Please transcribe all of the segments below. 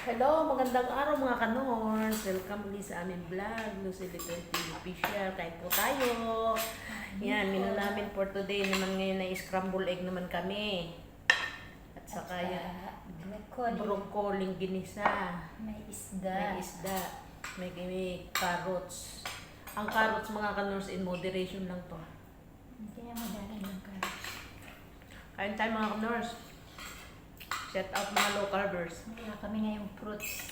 Hello, magandang araw mga kanors. Welcome ulit sa aming vlog, Lucy Little TV Official. Kain po tayo. Yan, menu namin for today naman ngayon ay scramble egg naman kami. At saka yan, broccoli ginisa. May isda. May carrots. Ang carrots mga kanors in moderation lang to. Hindi na madala ng carrots. Kain tayo mga kanors. Shout out mga low carbers. Wala kami ngayong fruits.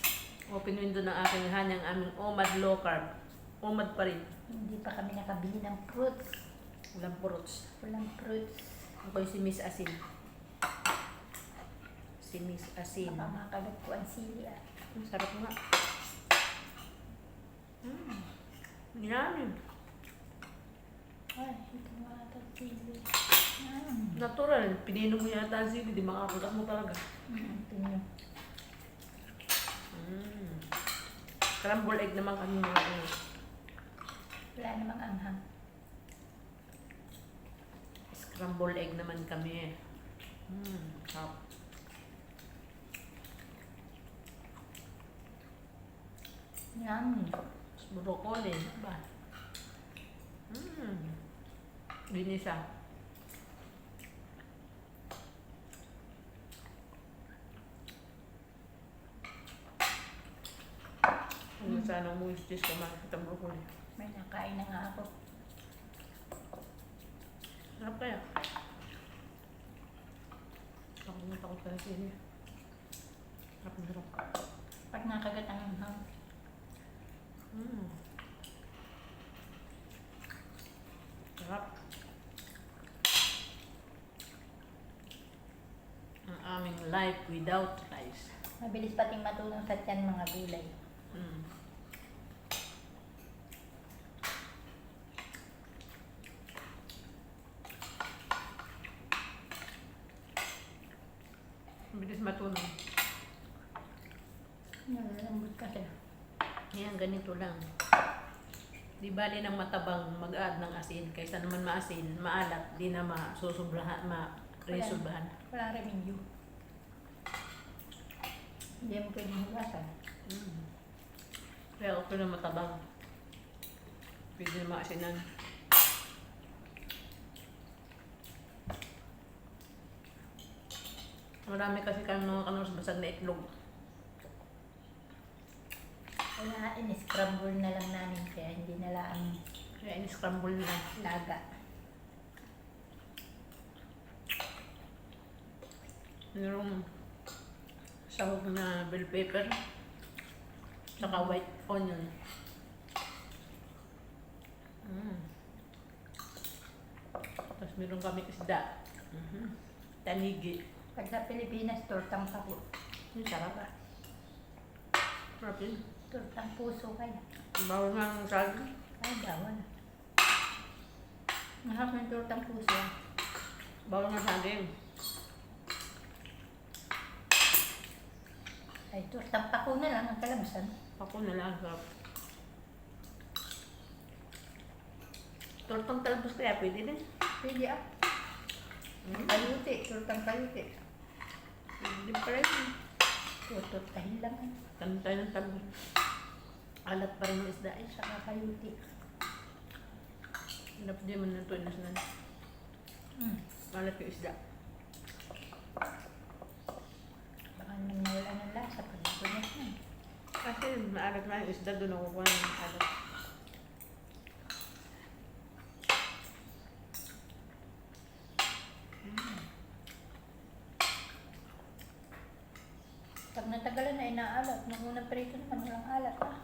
Open window ng aking hanyang aming OMAD low carb. OMAD pa rin. Hindi pa kami nakabili ng fruits. Walang fruits. Walang fruits. Ako yung si Miss Asin. Si Miss Asin. Baka makagat ko ang sili ah. Ang sarap nga. Yan. Ay, ito nga ito sili. Natural. Pininom mo yata ang sili. Di makakagat mo talaga. Ito nyo. Scramble egg naman kami mga ano. Wala namang anghang. Scramble egg naman kami. Sarap. Yum. Broccoli. Ba? Ginisa. Kung sana mo istis ka makikita ang broccoli. May nakain na nga ako. Sarap kaya. Ako natakot ka na sili. Sarap na sarap. Pag nakagat ang anghang. Sarap. Ang aming life without rice. Mabilis pating matulong sa tiyan mga gulay. Bilis matunaw. Nalalambot kasi. Yan, ganito lang. Di bali ng matabang mag-add ng asin. Kaysa naman maasin, maalat, di na masusubrahan, ma-resolbahan. Walang remedyo. Hindi mo pwedeng hugasan. Kaya okay na matabang. Pwede na maasinan. Marami kasi kami mga kanors basag na itlog. Kaya in-scramble na lang namin kaya hindi na lang Kaya in-scramble na. laga. Mayroong sahog na bell pepper. Saka white onion. Tapos meron kami isda. Tanigi. Pag sa Pilipinas, tortang pako. Yung sarap ah. Sarap yun. Tortang puso kaya. Bawal nga ng saging. Ay, bawal. Mahal ng tortang puso. Bawal nga saging. Ay, tortang pako na lang ang kalabsan. Ako na lang sarap. Tortang talbos kaya pwede din. Pwede ah. Kayuti, tortang kayuti. Hindi pa rin. Tortahin lang ah. Tanong tayo ng talbos. Alat pa rin ng isda eh. Saka kayuti. Hanap din mo ng tunas na. Alat yung isda. Baka naman nawala ng lasa pag napunas na. Kasi maalat na yung isda doon ako kuha ng alat. Pag natagalan na inaalat, nung unang prito naman walang alat ah.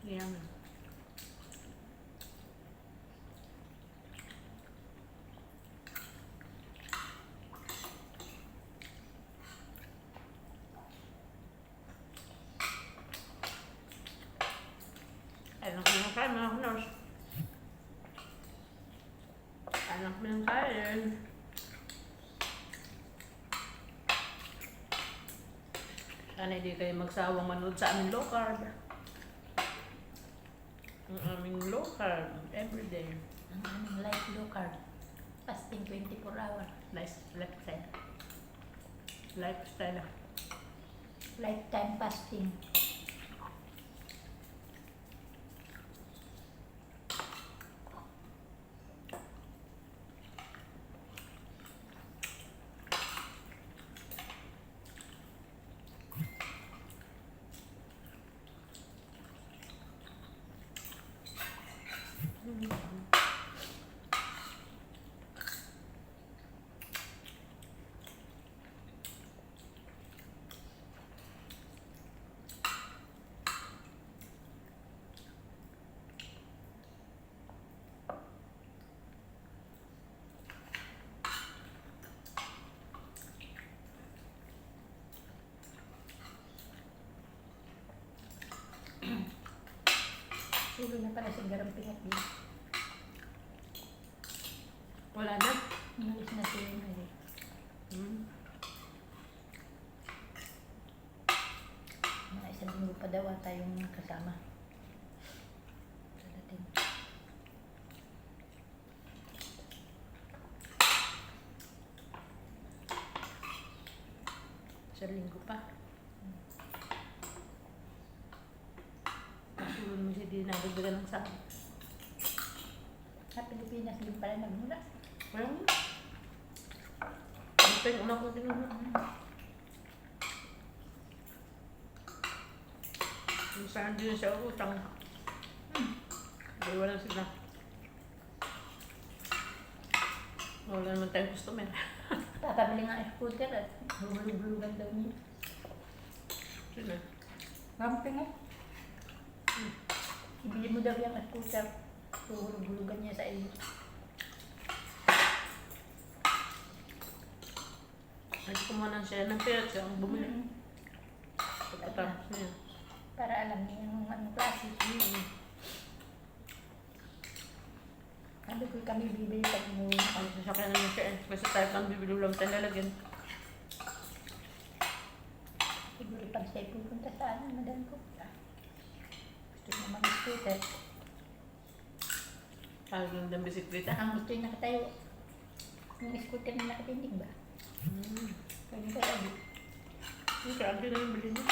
Yan. Anak mo ng kain mga kanors. Anak mo ng kain. Sana hindi kayo magsawang manood sa aming low carb. Ang aming low carb everyday. Ang aming life low carb. Fasting 24 hour. Lifestyle. Lifestyle. Lifetime fasting. Sulo na pala si Garang Pinat din. Wala na. Umalis na siya yun. Mga isang linggo pa daw tayong kasama. Sa dating. Sa linggo pa. Kasulun mo siya din nagdagan ng sahod. Sa Pilipinas din pala nagmula. Wala mo. Ito yung una ko tinunod. Yung saan din siya utang. Hindi wala sila. Wala naman tayong customer. Tatabili nga scooter at bulubulugan daw niya. Sino? Ramping eh. Ibili mo daw yung scooter. Bulubulugan niya sa iyo. Ay, kumuha siya ng pera siya ang bumili. Pagkatapos niya. Para alam niya yung anong klase. Sabi ko kami bibili pag mo. Ang sasakyan naman siya eh. Kasi tayo pang bibili lang tayo lalagyan. Siguro pag siya pupunta sa madam ko. Gusto niya mag-scooter. Kaya lang ng bisikleta. Ang gusto niya nakatayo. Yung scooter na nakatindig ba? Pwede ka lagi. Yung kaya Agi na yung bili niya.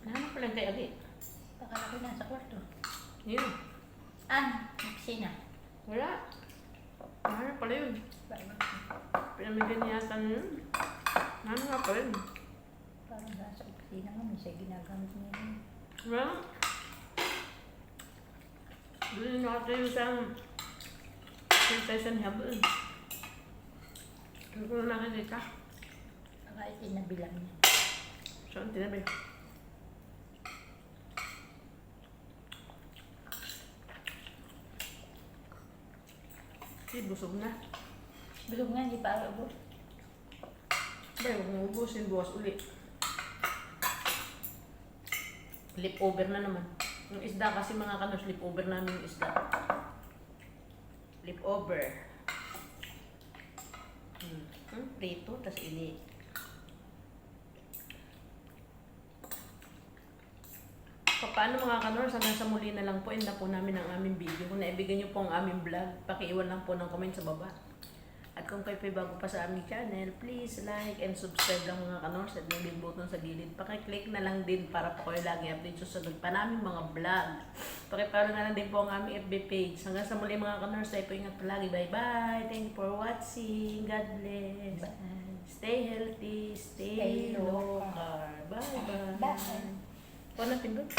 Nahanap pa lang kay Agi. Pakalaki na sa kwarto. Yun. Maksina. Wala. Nahanap pala yun. Pinamigyan niya yata na yun. Nahanap nga pala yun. Parang nasa opisina nga, may siya ginagamit niya yun. Wala. Doon yung nakatayo sa sensation hub. Hindi ko na nakikita. Baka itinabilang niya. Saan tinabi? Busog na. Bilog nga, hindi pa ako. Bay, huwag mong ubusin. Bukas uli. Lip over na naman. Yung isda kasi mga kanors, lip over namin yung isda. Lip over. Prito, tas ini. Paano mga kanors, hanggang sa muli na lang po, end na po namin ang aming video. Kung naibigay nyo po ang aming vlog, pakiiwan lang po ng comment sa baba. At kung kayo bago pa sa aming channel, please like and subscribe lang mga kanors at yung bell button sa gilid. Pakiclick na lang din para po kayo lagi update sa sunod pa namin mga vlog. Pakiparo na lang din po ang aming FB page. Hanggang sa muli mga kanors, tayo po ingat palagi. Bye-bye! Thank you for watching. God bless. Bye. Stay healthy. Stay Stay low low carb. Bye-bye. Bye. Huwag natin doon.